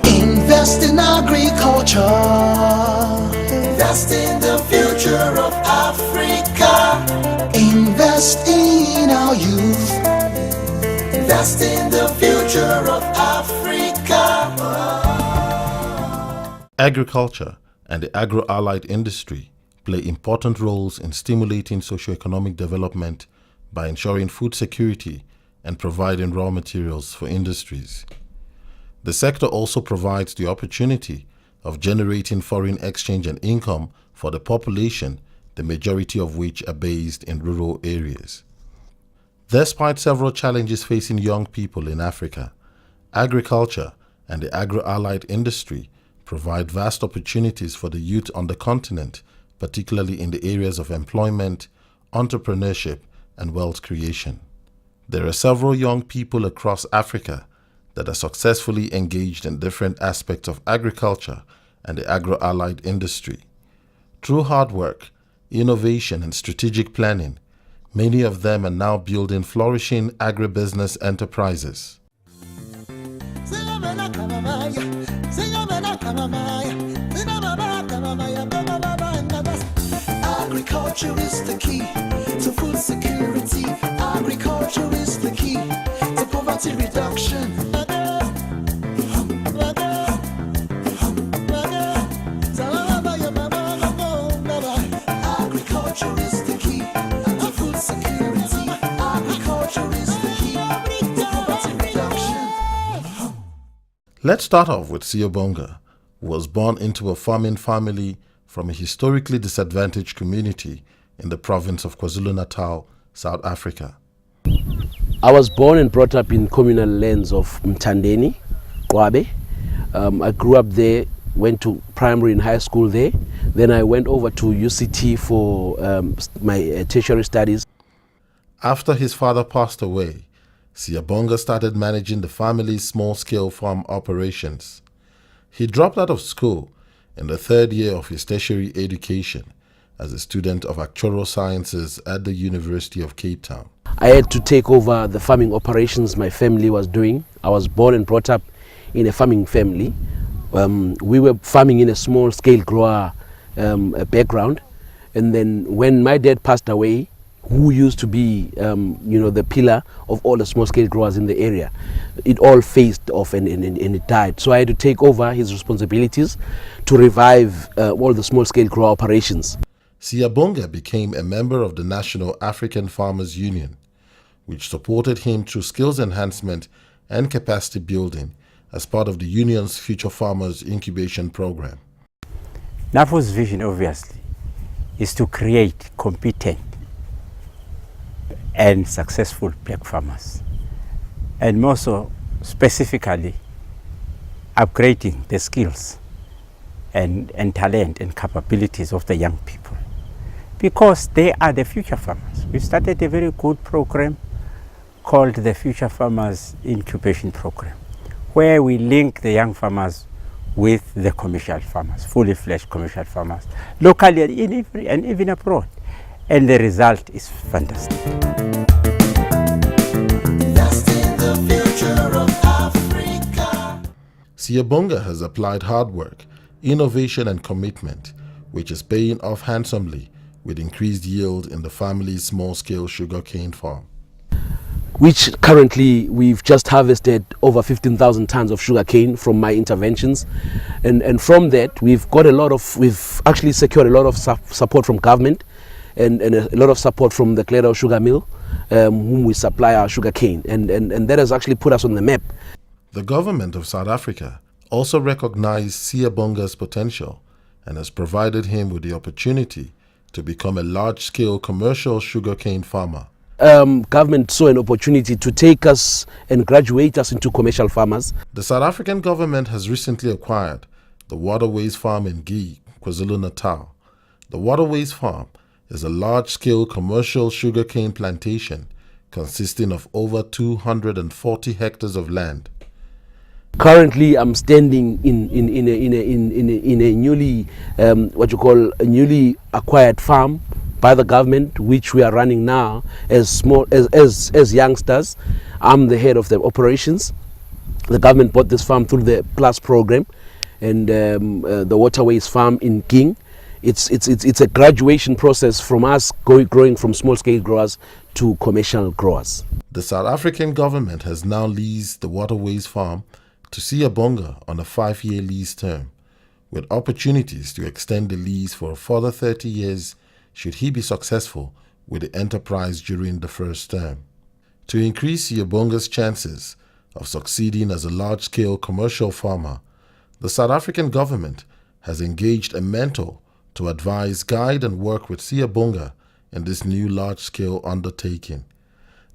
Invest in agriculture. Invest in the future of Africa. Invest in our youth. Invest in the future of Africa. Agriculture and the agro-allied industry play important roles in stimulating socio-economic development by ensuring food security and providing raw materials for industries. The sector also provides the opportunity of generating foreign exchange and income for the population, the majority of which are based in rural areas. Despite several challenges facing young people in Africa, agriculture and the agro-allied industry provide vast opportunities for the youth on the continent, particularly in the areas of employment, entrepreneurship, and wealth creation. There are several young people across Africa that are successfully engaged in different aspects of agriculture and the agro-allied industry. Through hard work, innovation, and strategic planning, many of them are now building flourishing agribusiness enterprises. Agriculture is the key to food security. Agriculture is the key to poverty reduction. Agriculture is the key to food security. Agriculture is the key to poverty reduction. Let's start off with Siyabonga, who was born into a farming family from a historically disadvantaged community in the province of KwaZulu-Natal, South Africa. I was born and brought up in communal lands of Mthandeni, Kwabe. I grew up there, went to primary and high school there. Then I went over to UCT for my tertiary studies. After his father passed away, Siyabonga started managing the family's small-scale farm operations. He dropped out of school in the third year of his tertiary education as a student of actuarial sciences at the University of Cape Town. I had to take over the farming operations my family was doing. I was born and brought up in a farming family. We were farming in a small-scale grower background. And then when my dad passed away, who used to be the pillar of all the small-scale growers in the area, it all phased off and it died. So I had to take over his responsibilities to revive all the small-scale grower operations. Siyabonga became a member of the National African Farmers Union, which supported him through skills enhancement and capacity building as part of the union's Future Farmers Incubation Program. NAFO's vision, obviously, is to create competent and successful black farmers, and more so specifically upgrading the skills and talent and capabilities of the young people, because they are the future farmers. We started a very good program called the Future Farmers Incubation Program, where we link the young farmers with the commercial farmers, fully fledged commercial farmers, locally and even abroad. And the result is fantastic. Invest in the future of Africa. Siyabonga has applied hard work, innovation, and commitment, which is paying off handsomely with increased yield in the family's small-scale sugarcane farm, which currently we've just harvested over 15,000 tons of sugarcane from my interventions. And from that, we've actually secured a lot of support from government and a lot of support from the Cledao Sugar Mill, whom we supply our sugarcane. And that has actually put us on the map. The government of South Africa also recognized Siyabonga's potential and has provided him with the opportunity to become a large-scale commercial sugarcane farmer. Government saw an opportunity to take us and graduate us into commercial farmers. The South African government has recently acquired the Waterways Farm in Guy, KwaZulu-Natal. The Waterways Farm is a large-scale commercial sugarcane plantation consisting of over 240 hectares of land. Currently, I'm standing in a newly a newly acquired farm by the government, which we are running now as youngsters. I'm the head of the operations. The government bought this farm through the PLUS program, and the Waterways farm in King. It's a graduation process from us growing from small-scale growers to commercial growers. The South African government has now leased the Waterways farm to Siyabonga on a 5-year lease term, with opportunities to extend the lease for a further 30 years should he be successful with the enterprise during the first term. To increase Siyabonga's chances of succeeding as a large-scale commercial farmer, the South African government has engaged a mentor to advise, guide and work with Siyabonga in this new large-scale undertaking.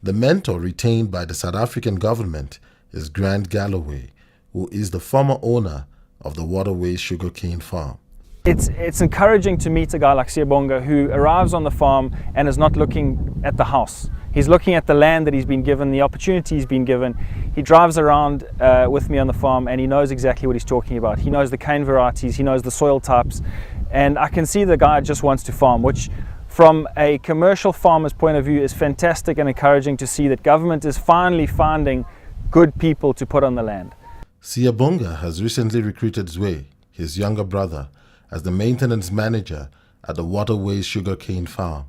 The mentor retained by the South African government is Grant Galloway, who is the former owner of the Waterways sugarcane farm. It's encouraging to meet a guy like Siyabonga who arrives on the farm and is not looking at the house. He's looking at the land that he's been given, the opportunity he's been given. He drives around with me on the farm and he knows exactly what he's talking about. He knows the cane varieties, he knows the soil types, and I can see the guy just wants to farm, which from a commercial farmer's point of view is fantastic and encouraging to see that government is finally finding good people to put on the land. Siyabonga has recently recruited Zwe, his younger brother, as the maintenance manager at the Waterways sugarcane farm.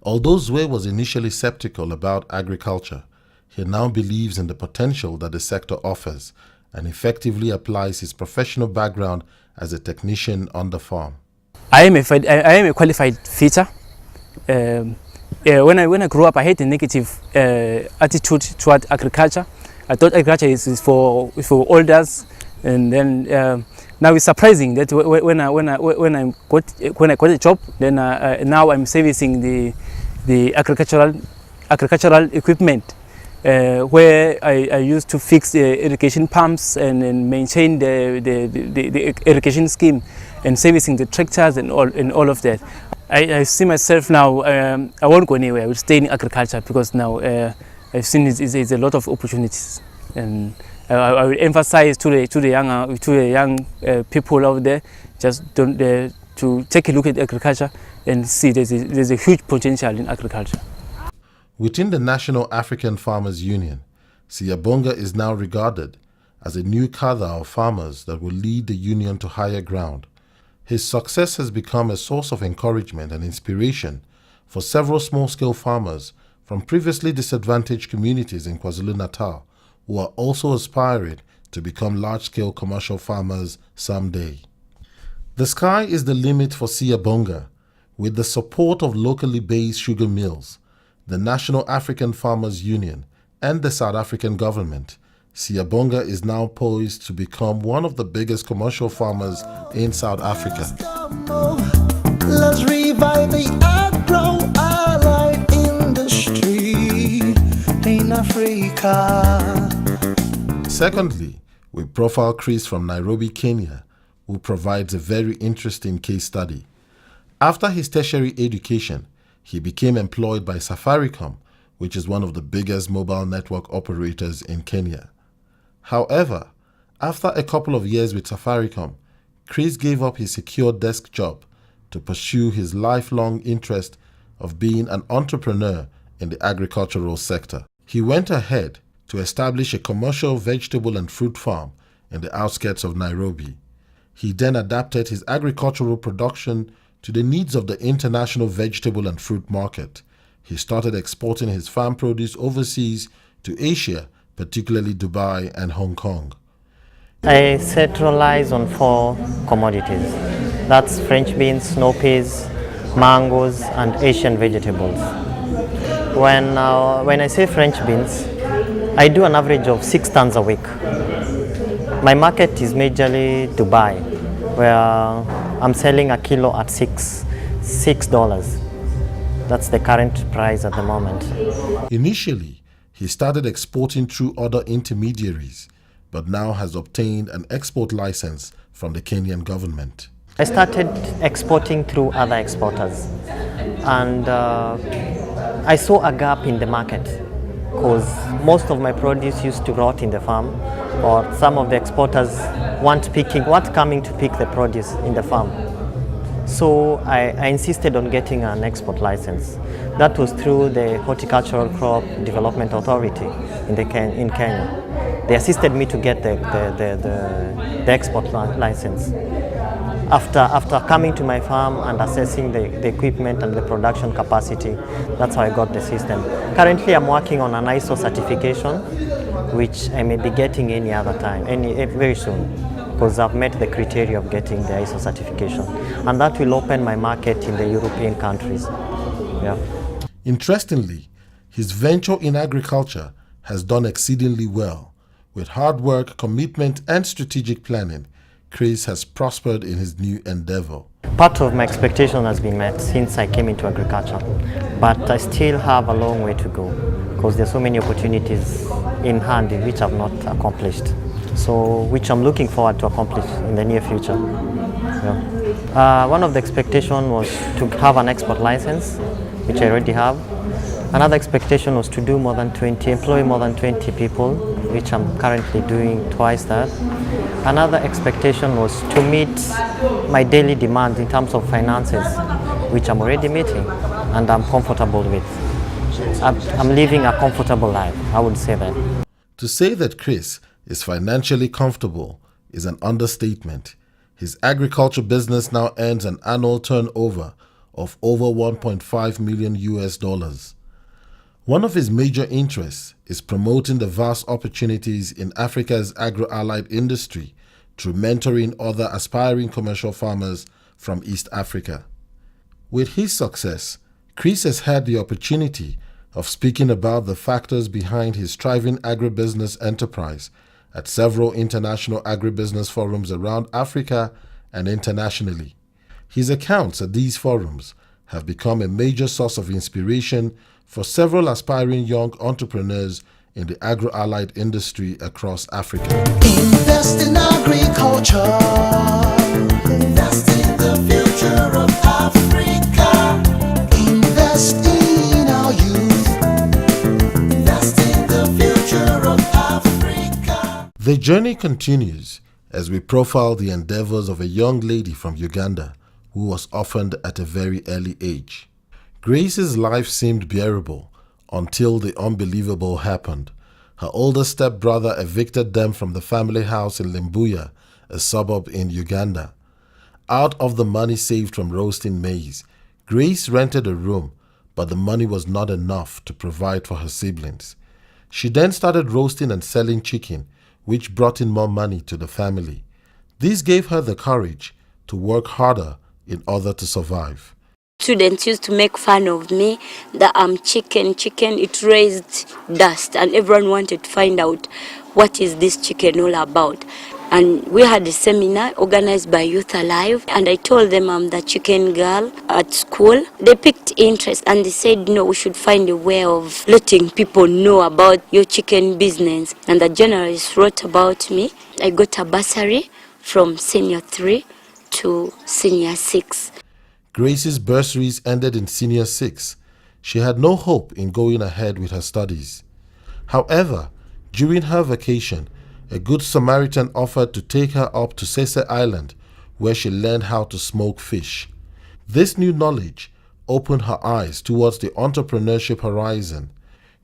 Although Zwe was initially skeptical about agriculture, he now believes in the potential that the sector offers and effectively applies his professional background as a technician on the farm. I am a qualified fitter. When I grew up, I had a negative attitude toward agriculture. I thought agriculture is for elders, and then now it's surprising that when I got a job, then now I'm servicing the agricultural equipment, where I used to fix the irrigation pumps and maintain the irrigation scheme and servicing the tractors and all of that. I see myself now, I won't go anywhere. I will stay in agriculture because now I've seen it's a lot of opportunities, and I will emphasize to the young people out there, just to take a look at agriculture and see there's a huge potential in agriculture. Within the National African Farmers Union, Siyabonga is now regarded as a new cadre of farmers that will lead the union to higher ground. His success has become a source of encouragement and inspiration for several small-scale farmers from previously disadvantaged communities in KwaZulu-Natal who are also aspiring to become large-scale commercial farmers someday. The sky is the limit for Siyabonga. With the support of locally based sugar mills, the National African Farmers Union, and the South African government, Siyabonga is now poised to become one of the biggest commercial farmers in South Africa. Let's revive the agro-allied industry in Africa. Secondly, we profile Chris from Nairobi, Kenya, who provides a very interesting case study. After his tertiary education, he became employed by Safaricom, which is one of the biggest mobile network operators in Kenya. However, after a couple of years with Safaricom, Chris gave up his secure desk job to pursue his lifelong interest of being an entrepreneur in the agricultural sector. He went ahead to establish a commercial vegetable and fruit farm in the outskirts of Nairobi. He then adapted his agricultural production to the needs of the international vegetable and fruit market. He started exporting his farm produce overseas to Asia, particularly Dubai and Hong Kong. I centralize on 4 commodities. That's French beans, snow peas, mangoes, and Asian vegetables. When I say French beans, I do an average of 6 tons a week. My market is majorly Dubai, where I'm selling a kilo at $6. That's the current price at the moment. Initially, he started exporting through other intermediaries, but now has obtained an export license from the Kenyan government. I started exporting through other exporters, and I saw a gap in the market because most of my produce used to rot in the farm, or some of the exporters weren't coming to pick the produce in the farm. So I insisted on getting an export license. That was through the Horticultural Crop Development Authority in Kenya. They assisted me to get the export license. After coming to my farm and assessing the equipment and the production capacity, that's how I got the system. Currently, I'm working on an ISO certification, which I may be getting any other time, very soon, because I've met the criteria of getting the ISO certification. And that will open my market in the European countries. Yeah. Interestingly, his venture in agriculture has done exceedingly well. With hard work, commitment, and strategic planning, Chris has prospered in his new endeavor. Part of my expectation has been met since I came into agriculture, but I still have a long way to go because there are so many opportunities in hand which I've not accomplished, so which I'm looking forward to accomplish in the near future. Yeah. One of the expectations was to have an export license, which I already have. Another expectation was to employ more than 20 people, which I'm currently doing twice that. Another expectation was to meet my daily demands in terms of finances, which I'm already meeting and I'm comfortable with. I'm living a comfortable life, I would say that. To say that Chris is financially comfortable is an understatement. His agriculture business now earns an annual turnover of over $1.5 million. One of his major interests is promoting the vast opportunities in Africa's agro-allied industry through mentoring other aspiring commercial farmers from East Africa. With his success, Chris has had the opportunity of speaking about the factors behind his thriving agribusiness enterprise at several international agribusiness forums around Africa and internationally. His accounts at these forums have become a major source of inspiration for several aspiring young entrepreneurs in the agro-allied industry across Africa. Invest in agriculture. Invest in the future of Africa. Invest in our youth. Invest in the future of Africa. The journey continues as we profile the endeavors of a young lady from Uganda who was orphaned at a very early age. Grace's life seemed bearable until the unbelievable happened. Her older stepbrother evicted them from the family house in Limbuya, a suburb in Uganda. Out of the money saved from roasting maize, Grace rented a room, but the money was not enough to provide for her siblings. She then started roasting and selling chicken, which brought in more money to the family. This gave her the courage to work harder in order to survive. Students used to make fun of me that I'm chicken. It raised dust, and everyone wanted to find out what is this chicken all about. And we had a seminar organized by Youth Alive, and I told them I'm the chicken girl at school. They picked interest and they said, no, we should find a way of letting people know about your chicken business. And the journalist wrote about me. I got a bursary from senior 3 to senior 6. Grace's bursaries ended in senior 6. She had no hope in going ahead with her studies. However, during her vacation, a good Samaritan offered to take her up to Sese Island, where she learned how to smoke fish. This new knowledge opened her eyes towards the entrepreneurship horizon.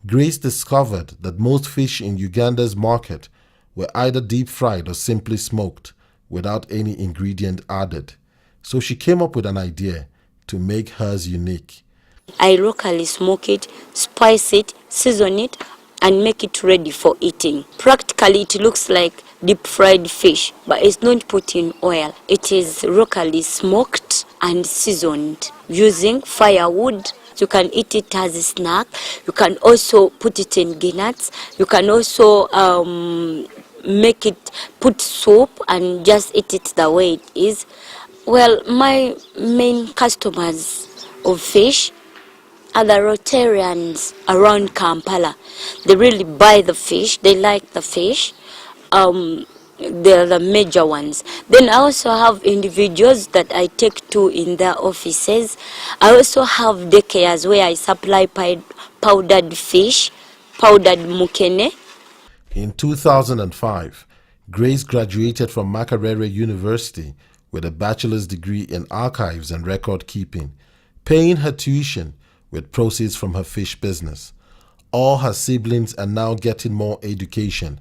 Grace discovered that most fish in Uganda's market were either deep-fried or simply smoked, without any ingredient added. So she came up with an idea to make hers unique. I locally smoke it, spice it, season it, and make it ready for eating. Practically, it looks like deep-fried fish, but it's not put in oil. It is locally smoked and seasoned using firewood. You can eat it as a snack. You can also put it in guineas. You can also make it, put soup and just eat it the way it is. Well, my main customers of fish are the Rotarians around Kampala. They really buy the fish, they like the fish. They're the major ones. Then I also have individuals that I take to in their offices. I also have daycares where I supply powdered fish, powdered mukene. In 2005, Grace graduated from Makerere University with a bachelor's degree in archives and record keeping, paying her tuition with proceeds from her fish business. All her siblings are now getting more education.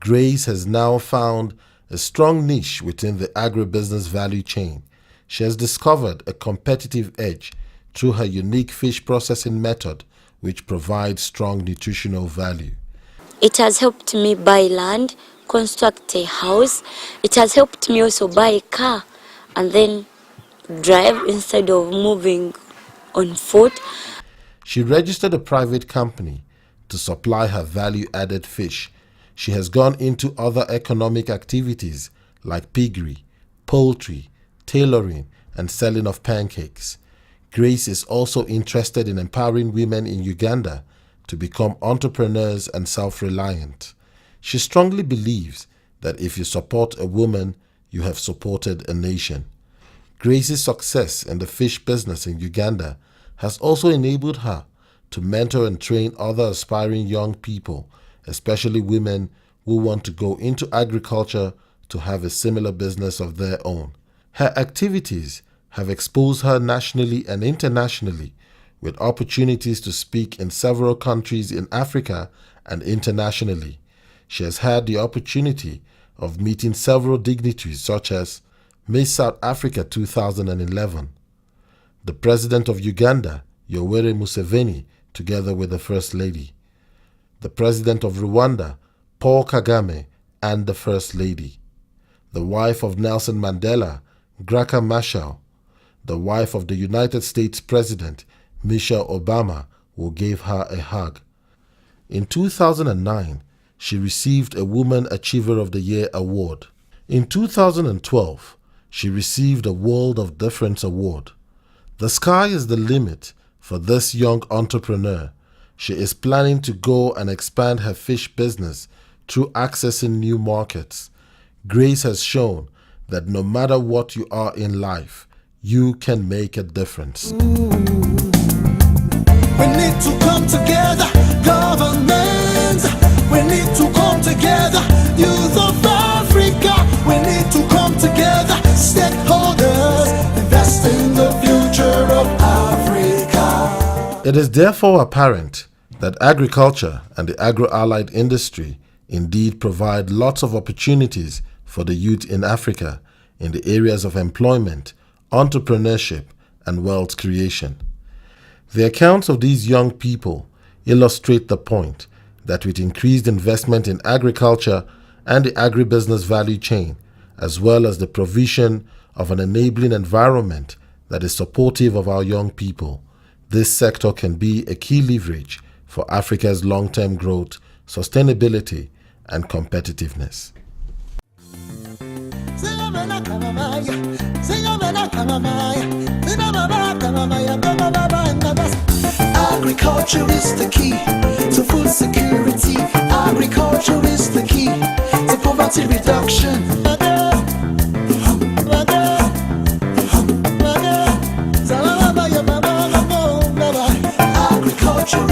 Grace has now found a strong niche within the agribusiness value chain. She has discovered a competitive edge through her unique fish processing method, which provides strong nutritional value. It has helped me buy land, construct a house. It has helped me also buy a car and then drive instead of moving on foot. She registered a private company to supply her value-added fish. She has gone into other economic activities like piggery, poultry, tailoring, and selling of pancakes. Grace is also interested in empowering women in Uganda to become entrepreneurs and self-reliant. She strongly believes that if you support a woman, you have supported a nation. Grace's success in the fish business in Uganda has also enabled her to mentor and train other aspiring young people, especially women who want to go into agriculture to have a similar business of their own. Her activities have exposed her nationally and internationally, with opportunities to speak in several countries in Africa and internationally. She has had the opportunity of meeting several dignitaries such as Miss South Africa 2011, the President of Uganda, Yoweri Museveni, together with the First Lady, the President of Rwanda, Paul Kagame, and the First Lady, the wife of Nelson Mandela, Graca Machel, the wife of the United States President, Michelle Obama, who gave her a hug. In 2009, she received a Woman Achiever of the Year award. In 2012, she received a World of Difference award. The sky is the limit for this young entrepreneur. She is planning to go and expand her fish business through accessing new markets. Grace has shown that no matter what you are in life, you can make a difference. We need to come together, governments. We need to come together, youth of Africa. We need to come together, stakeholders. Invest in the future of Africa. It is therefore apparent that agriculture and the agro-allied industry indeed provide lots of opportunities for the youth in Africa in the areas of employment, entrepreneurship, and wealth creation. The accounts of these young people illustrate the point that with increased investment in agriculture and the agribusiness value chain, as well as the provision of an enabling environment that is supportive of our young people, this sector can be a key leverage for Africa's long-term growth, sustainability, and competitiveness. Agriculture is the key to food security. Agriculture is the key to poverty reduction. Agriculture